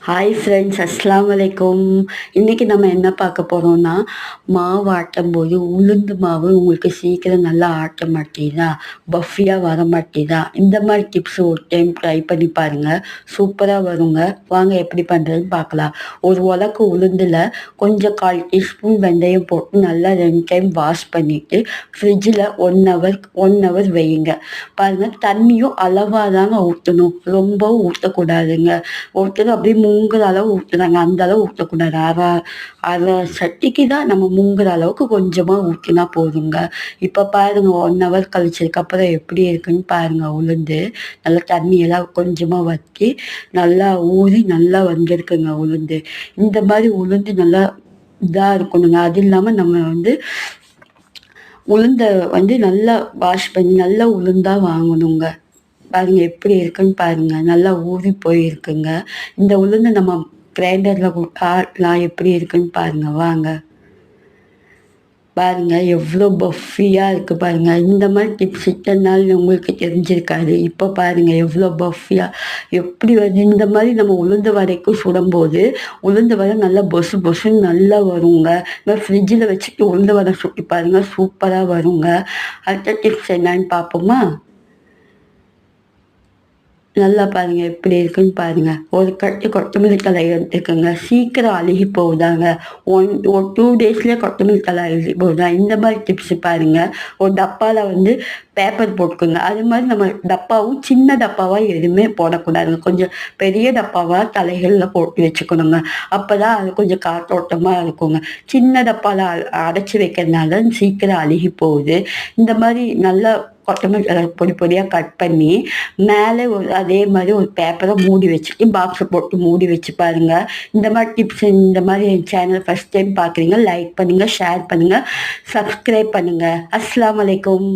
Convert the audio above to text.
Hi friends, அஸ்ஸலாமு அலைக்கும். இன்றைக்கி நம்ம என்ன பார்க்க போகிறோம்னா, மாவு ஆட்டும்போது உளுந்து மாவு உங்களுக்கு சீக்கிரம் நல்லா ஆட்ட மாட்டேதா, பஃபியாக வர மாட்டேதா, இந்த மாதிரி டிப்ஸ் ஒரு டைம் ட்ரை பண்ணி பாருங்கள். சூப்பராக வருங்க. வாங்க எப்படி பண்ணுறதுன்னு பார்க்கலாம். ஒரு உலக்கு உளுந்தில் கொஞ்சம் 1/4 டீஸ்பூன் வெந்தயம் போட்டு நல்லா 2 டைம் வாஷ் பண்ணிவிட்டு ஃப்ரிட்ஜில் 1 ஹவர் வையுங்க. பாருங்கள், தண்ணியும் அளவாக தாங்க ஊற்றணும், ரொம்பவும் ஊற்றக்கூடாதுங்க. ஒருத்தர் அப்படியே முங்குற அளவு ஊற்றுனாங்க, அந்த அளவு ஊற்றக்கூடாது. அரை சட்டிக்கு தான் நம்ம முங்குற அளவுக்கு கொஞ்சமாக ஊற்றினா போதுங்க. இப்போ பாருங்க, 1 ஹவர் கழிச்சதுக்கப்புறம் எப்படி இருக்குன்னு பாருங்க. உளுந்து நல்லா தண்ணியெல்லாம் கொஞ்சமாக வற்றி நல்லா ஊறி நல்லா வந்திருக்குங்க உளுந்து. இந்த மாதிரி உளுந்து நல்லா இதாக இருக்கணுங்க. அது இல்லாமல் நம்ம உளுந்த நல்லா வாஷ் பண்ணி நல்லா உளுந்தாக வாங்கணுங்க. பாருங்க எப்படி இருக்குன்னு பாருங்க. நல்லா ஊறி போயிருக்குங்க. இந்த உளுந்து நம்ம கிரைண்டர்ல ஆட்டலாம், எப்படி இருக்குன்னு பாருங்க. வாங்க பாருங்க, எவ்வளோ பஃபியாக இருக்குது பாருங்க. இந்த மாதிரி டிப்ஸ் இத்தனை நாள் உங்களுக்கு தெரிஞ்சிருக்காது. இப்போ பாருங்க எவ்வளோ பஃபியாக எப்படி வருது. இந்த மாதிரி நம்ம உளுந்து வடைக்கும் சுடும்போது உளுந்து வடை நல்லா பொசு பொசுன்னு நல்லா வருங்க. இந்த ஃப்ரிட்ஜில் வச்சுட்டு உளுந்து வடை சுட்டி பாருங்க, சூப்பராக வருங்க. அடுத்த டிப்ஸ் என்னன்னு பார்ப்போமா? நல்லா பாருங்க எப்படி இருக்குன்னு பாருங்க. ஒரு கட்டு கொத்தமல்லி தழை எடுத்துக்கோங்க. சீக்கிரம் அழுகி போகுதாங்க. ஒரு 2 டேஸ்லேயே கொத்தமல்லி தழை அழுகி போகுதா. இந்த மாதிரி டிப்ஸ் பாருங்க. ஒரு டப்பாவில் பேப்பர் போட்டுக்கோங்க. அது மாதிரி நம்ம டப்பாவும் சின்ன டப்பாவாக எதுவுமே போடக்கூடாதுங்க. கொஞ்சம் பெரிய டப்பாவாக தலைகளில் போட்டு வச்சுக்கணுங்க. அப்போ தான் அது கொஞ்சம் காற்றோட்டமாக இருக்குங்க. சின்ன டப்பாவில் அடைச்சி வைக்கிறதுனால சீக்கிரம் அழுகி போகுது. இந்த மாதிரி நல்லா கொத்தமல்லி தழை பொடி பொடியாக கட் பண்ணி மேலே அதே மாதிரி ஒரு பேப்பரை மூடி வச்சுட்டு பாக்ஸை போட்டு மூடி வச்சு பாருங்கள். இந்த மாதிரி டிப்ஸ், இந்த மாதிரி என் சேனல் ஃபஸ்ட் டைம் பார்க்குறீங்க, லைக் பண்ணுங்கள், ஷேர் பண்ணுங்கள், சப்ஸ்கிரைப் பண்ணுங்கள். அஸ்ஸலாமு அலைக்கும்.